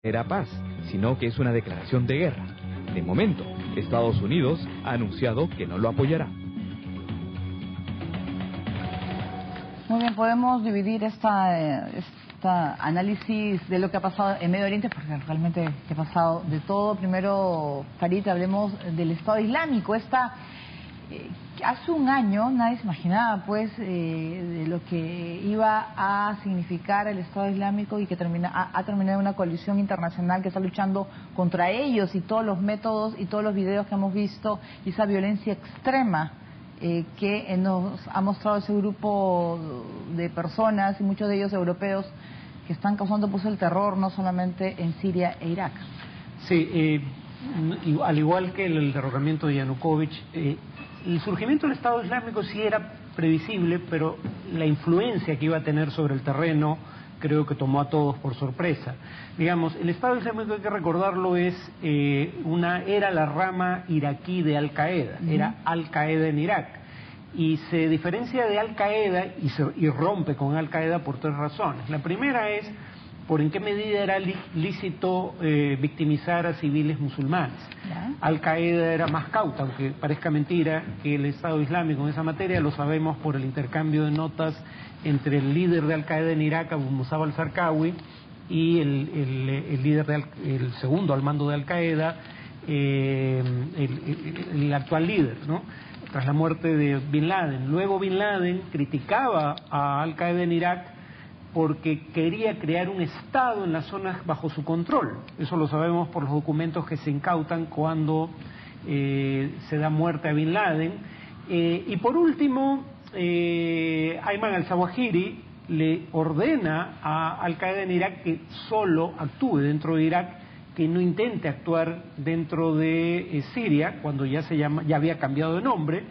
era paz, sino que es una declaración de guerra. De momento, Estados Unidos ha anunciado que no lo apoyará. Muy bien, podemos dividir esta análisis de lo que ha pasado en Medio Oriente, porque realmente ha pasado de todo. Primero, Farid, hablemos del Estado Islámico. Hace un año nadie se imaginaba pues de lo que iba a significar el Estado Islámico y que ha terminado una coalición internacional que está luchando contra ellos, y todos los métodos y todos los videos que hemos visto y esa violencia extrema que nos ha mostrado ese grupo de personas, y muchos de ellos europeos, que están causando pues el terror no solamente en Siria e Irak. Sí, al igual que el derrocamiento de Yanukovych, el surgimiento del Estado Islámico sí era previsible, pero la influencia que iba a tener sobre el terreno creo que tomó a todos por sorpresa. Digamos, el Estado Islámico, hay que recordarlo, era la rama iraquí de Al-Qaeda, era Al-Qaeda en Irak, y se diferencia de Al-Qaeda y rompe con Al-Qaeda por tres razones. La primera es por en qué medida era lícito victimizar a civiles musulmanes. Al-Qaeda era más cauta, aunque parezca mentira, que el Estado Islámico en esa materia. Lo sabemos por el intercambio de notas entre el líder de Al-Qaeda en Irak, Abu Musab al-Zarqawi, y el líder el segundo al mando de Al-Qaeda, el actual líder, ¿no?, tras la muerte de Bin Laden. Luego Bin Laden criticaba a Al-Qaeda en Irak porque quería crear un Estado en las zonas bajo su control. Eso lo sabemos por los documentos que se incautan cuando se da muerte a Bin Laden. Y por último, Ayman al-Zawahiri le ordena a Al-Qaeda en Irak que solo actúe dentro de Irak, que no intente actuar dentro de Siria, cuando ya había cambiado de nombre.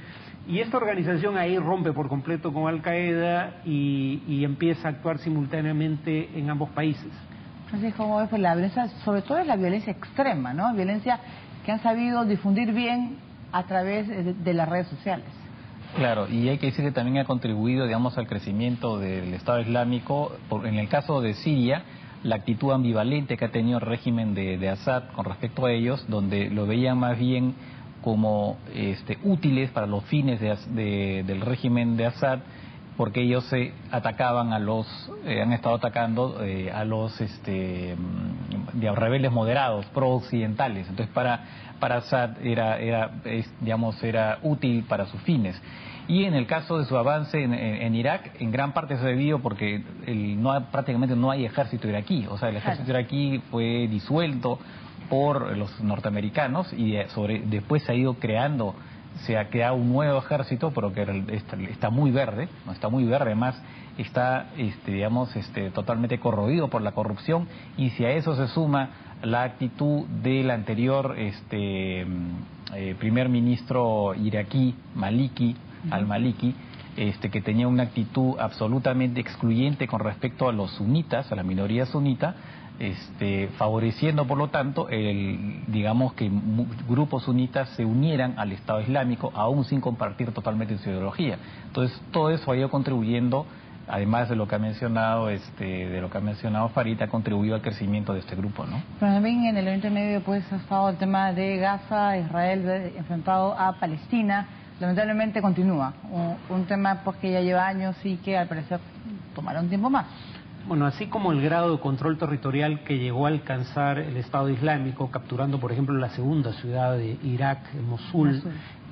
Y esta organización ahí rompe por completo con Al-Qaeda y empieza a actuar simultáneamente en ambos países. Francisco, ¿cómo ves? Pues la violencia, sobre todo es la violencia extrema, ¿no? Violencia que han sabido difundir bien a través de las redes sociales. Claro, y hay que decir que también ha contribuido, digamos, al crecimiento del Estado Islámico. En el caso de Siria, la actitud ambivalente que ha tenido el régimen de Assad con respecto a ellos, donde lo veían más bien como útiles para los fines del régimen de Assad, porque ellos se atacaban han estado atacando a los rebeldes moderados, pro-occidentales. Entonces para Assad era útil para sus fines. Y en el caso de su avance en Irak, en gran parte se debió porque prácticamente no hay ejército iraquí. O sea, el ejército iraquí fue disuelto por los norteamericanos y después se ha ido creando, se ha creado un nuevo ejército, pero que está muy verde, no está muy verde, además está totalmente corroído por la corrupción. Y si a eso se suma la actitud del anterior primer ministro iraquí, al-Maliki, que tenía una actitud absolutamente excluyente con respecto a los sunitas, a la minoría sunita, favoreciendo por lo tanto digamos que grupos sunitas se unieran al Estado Islámico, aún sin compartir totalmente su ideología. Entonces todo eso ha ido contribuyendo, además de lo que ha mencionado Farid, ha contribuido al crecimiento de este grupo, ¿no? Pero también en el Oriente Medio pues ha estado el tema de Gaza, Israel enfrentado a Palestina. Lamentablemente continúa un tema pues que ya lleva años y que al parecer tomará un tiempo más. Bueno, así como el grado de control territorial que llegó a alcanzar el Estado Islámico, capturando, por ejemplo, la segunda ciudad de Irak, Mosul,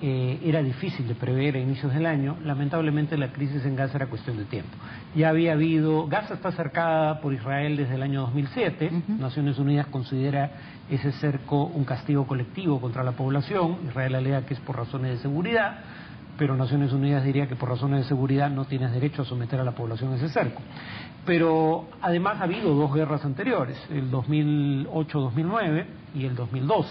era difícil de prever a inicios del año. Lamentablemente la crisis en Gaza era cuestión de tiempo. Ya había habido... Gaza está cercada por Israel desde el año 2007. Naciones Unidas considera ese cerco un castigo colectivo contra la población. Israel alega que es por razones de seguridad, pero Naciones Unidas diría que por razones de seguridad no tienes derecho a someter a la población a ese cerco. Pero además ha habido dos guerras anteriores, el 2008-2009 y el 2012.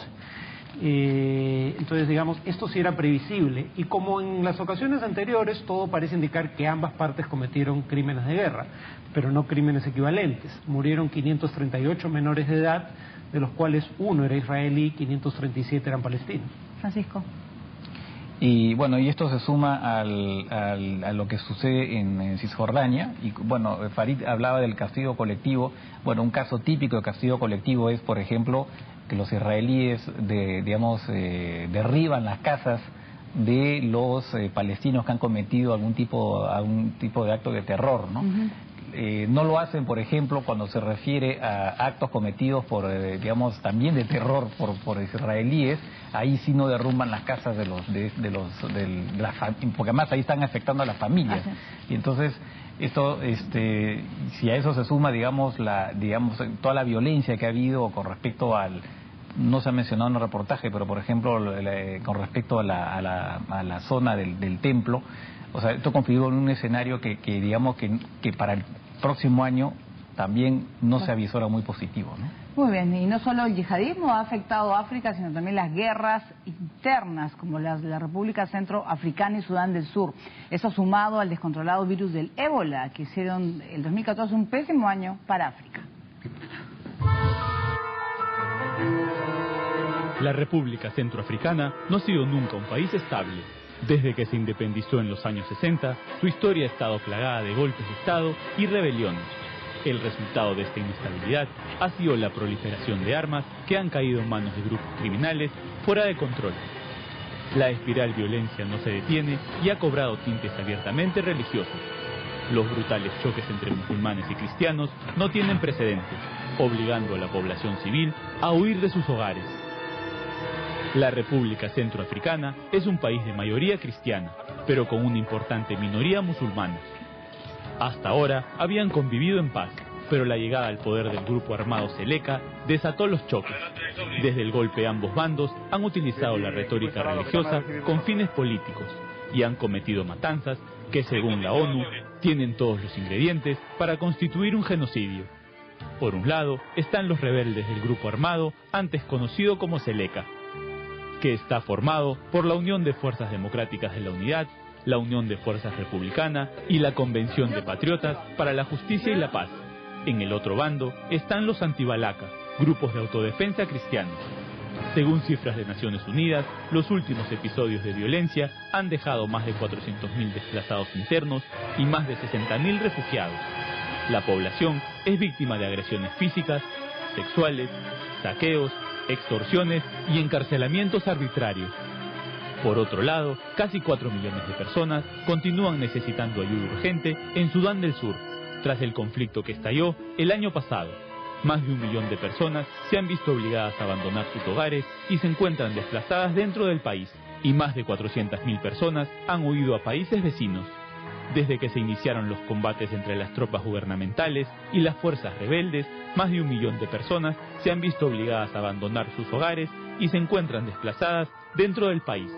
Entonces, digamos, esto sí era previsible. Y como en las ocasiones anteriores, todo parece indicar que ambas partes cometieron crímenes de guerra, pero no crímenes equivalentes. Murieron 538 menores de edad, de los cuales uno era israelí, 537 eran palestinos. Francisco. Y bueno, y esto se suma a lo que sucede en Cisjordania. Y bueno, Farid hablaba del castigo colectivo. Bueno, un caso típico de castigo colectivo es, por ejemplo, que los israelíes derriban las casas de los palestinos que han cometido algún tipo de acto de terror, ¿no? No lo hacen, por ejemplo, cuando se refiere a actos cometidos por, también de terror por israelíes. Ahí sí no derrumban las casas porque además ahí están afectando a las familias. Y entonces esto, si a eso se suma, toda la violencia que ha habido con respecto no se ha mencionado en el reportaje, pero por ejemplo con respecto a la zona del templo, o sea, esto configura un escenario que para el próximo año también no se avisora muy positivo, ¿no? Muy bien, y no solo el yihadismo ha afectado a África, sino también las guerras internas, como las de la República Centroafricana y Sudán del Sur. Eso sumado al descontrolado virus del ébola, que hicieron el 2014 un pésimo año para África. La República Centroafricana no ha sido nunca un país estable. Desde que se independizó en los años 60, su historia ha estado plagada de golpes de Estado y rebeliones. El resultado de esta inestabilidad ha sido la proliferación de armas que han caído en manos de grupos criminales fuera de control. La espiral violencia no se detiene y ha cobrado tintes abiertamente religiosos. Los brutales choques entre musulmanes y cristianos no tienen precedentes, obligando a la población civil a huir de sus hogares. La República Centroafricana es un país de mayoría cristiana, pero con una importante minoría musulmana. Hasta ahora habían convivido en paz, pero la llegada al poder del grupo armado Seleka desató los choques. Desde el golpe ambos bandos han utilizado la retórica religiosa con fines políticos y han cometido matanzas que, según la ONU, tienen todos los ingredientes para constituir un genocidio. Por un lado están los rebeldes del grupo armado, antes conocido como Seleka, que está formado por la Unión de Fuerzas Democráticas de la Unidad, la Unión de Fuerzas Republicana y la Convención de Patriotas para la Justicia y la Paz. En el otro bando están los antibalaka, grupos de autodefensa cristianos. Según cifras de Naciones Unidas, los últimos episodios de violencia han dejado más de 400.000 desplazados internos y más de 60.000 refugiados. La población es víctima de agresiones físicas, sexuales, saqueos, extorsiones y encarcelamientos arbitrarios. Por otro lado, casi 4 millones de personas continúan necesitando ayuda urgente en Sudán del Sur, tras el conflicto que estalló el año pasado. Más de 1 millón de personas se han visto obligadas a abandonar sus hogares y se encuentran desplazadas dentro del país, y más de 400.000 personas han huido a países vecinos. Desde que se iniciaron los combates entre las tropas gubernamentales y las fuerzas rebeldes, más de 1 millón de personas se han visto obligadas a abandonar sus hogares y se encuentran desplazadas dentro del país.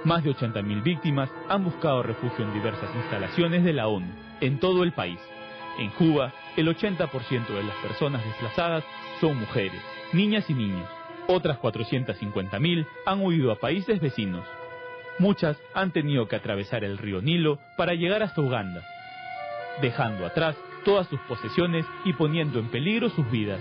Más de 80.000 víctimas han buscado refugio en diversas instalaciones de la ONU, en todo el país. En Juba, el 80% de las personas desplazadas son mujeres, niñas y niños. Otras 450.000 han huido a países vecinos. Muchas han tenido que atravesar el río Nilo para llegar hasta Uganda, dejando atrás todas sus posesiones y poniendo en peligro sus vidas.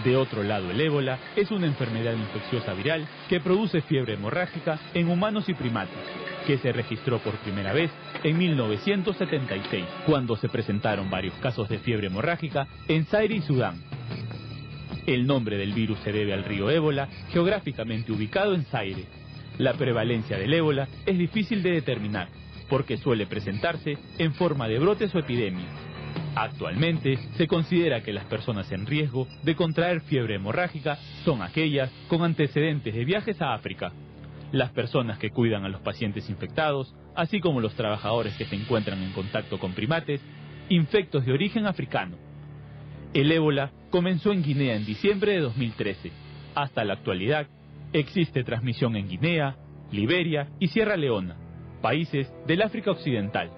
De otro lado, el ébola es una enfermedad infecciosa viral que produce fiebre hemorrágica en humanos y primates, que se registró por primera vez en 1976, cuando se presentaron varios casos de fiebre hemorrágica en Zaire y Sudán. El nombre del virus se debe al río Ébola, geográficamente ubicado en Zaire. La prevalencia del ébola es difícil de determinar, porque suele presentarse en forma de brotes o epidemias. Actualmente se considera que las personas en riesgo de contraer fiebre hemorrágica son aquellas con antecedentes de viajes a África, las personas que cuidan a los pacientes infectados, así como los trabajadores que se encuentran en contacto con primates infectos de origen africano. El ébola comenzó en Guinea en diciembre de 2013. Hasta la actualidad existe transmisión en Guinea, Liberia y Sierra Leona, países del África Occidental.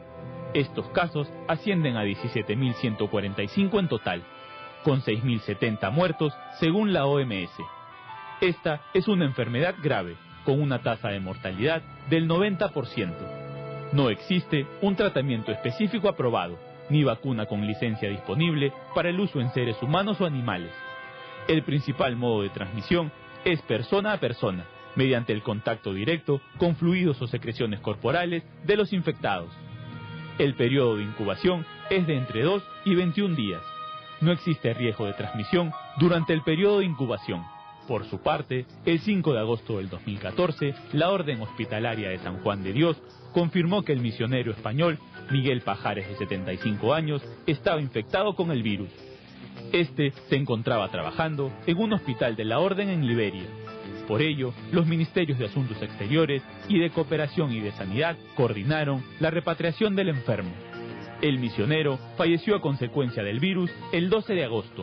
Estos casos ascienden a 17.145 en total, con 6.070 muertos según la OMS. Esta es una enfermedad grave, con una tasa de mortalidad del 90%. No existe un tratamiento específico aprobado, ni vacuna con licencia disponible para el uso en seres humanos o animales. El principal modo de transmisión es persona a persona, mediante el contacto directo con fluidos o secreciones corporales de los infectados. El periodo de incubación es de entre 2 y 21 días. No existe riesgo de transmisión durante el periodo de incubación. Por su parte, el 5 de agosto del 2014, la Orden Hospitalaria de San Juan de Dios confirmó que el misionero español Miguel Pajares, de 75 años, estaba infectado con el virus. Este se encontraba trabajando en un hospital de la Orden en Liberia. Por ello, los Ministerios de Asuntos Exteriores y de Cooperación y de Sanidad coordinaron la repatriación del enfermo. El misionero falleció a consecuencia del virus el 12 de agosto.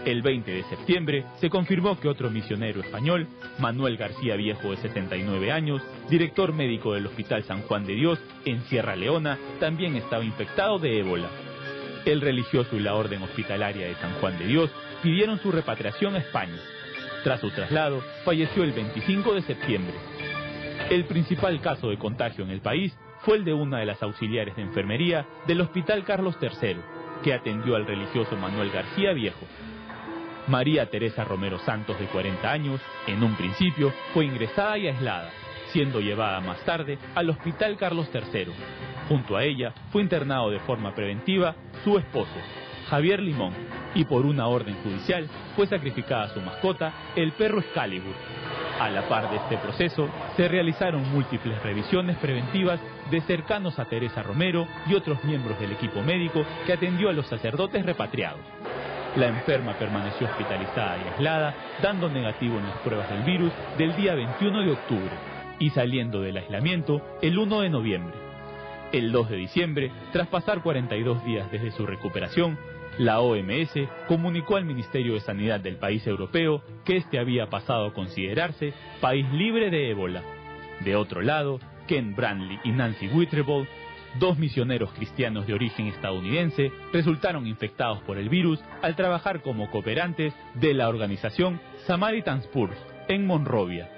El 20 de septiembre se confirmó que otro misionero español, Manuel García Viejo, de 79 años, director médico del Hospital San Juan de Dios en Sierra Leona, también estaba infectado de ébola. El religioso y la Orden Hospitalaria de San Juan de Dios pidieron su repatriación a España. Tras su traslado, falleció el 25 de septiembre. El principal caso de contagio en el país fue el de una de las auxiliares de enfermería del Hospital Carlos III, que atendió al religioso Manuel García Viejo. María Teresa Romero Santos, de 40 años, en un principio fue ingresada y aislada, siendo llevada más tarde al Hospital Carlos III. Junto a ella fue internado de forma preventiva su esposo, Javier Limón, y por una orden judicial fue sacrificada su mascota, el perro Excalibur. A la par de este proceso, se realizaron múltiples revisiones preventivas de cercanos a Teresa Romero y otros miembros del equipo médico que atendió a los sacerdotes repatriados. La enferma permaneció hospitalizada y aislada, dando negativo en las pruebas del virus del día 21 de octubre y saliendo del aislamiento el 1 de noviembre. El 2 de diciembre, tras pasar 42 días desde su recuperación, la OMS comunicó al Ministerio de Sanidad del país europeo que este había pasado a considerarse país libre de ébola. De otro lado, Ken Brandley y Nancy Wittebold, dos misioneros cristianos de origen estadounidense, resultaron infectados por el virus al trabajar como cooperantes de la organización Samaritan's Purse en Monrovia.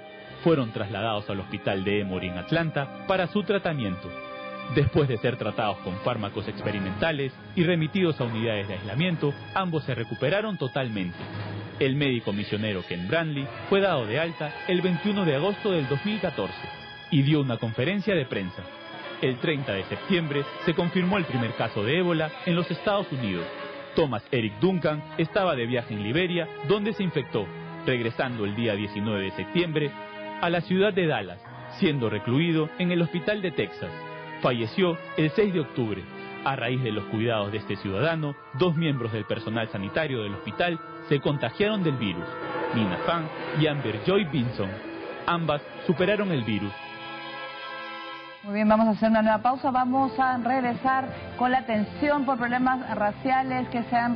Fueron trasladados al hospital de Emory en Atlanta para su tratamiento. Después de ser tratados con fármacos experimentales y remitidos a unidades de aislamiento, ambos se recuperaron totalmente. El médico misionero Ken Brandley fue dado de alta el 21 de agosto del 2014 y dio una conferencia de prensa. El 30 de septiembre se confirmó el primer caso de ébola en los Estados Unidos. Thomas Eric Duncan estaba de viaje en Liberia, donde se infectó, regresando el día 19 de septiembre a la ciudad de Dallas, siendo recluido en el hospital de Texas. Falleció el 6 de octubre. A raíz de los cuidados de este ciudadano, dos miembros del personal sanitario del hospital se contagiaron del virus, Nina Fan y Amber Joy Vinson. Ambas superaron el virus. Muy bien, vamos a hacer una nueva pausa. Vamos a regresar con la atención por problemas raciales que se han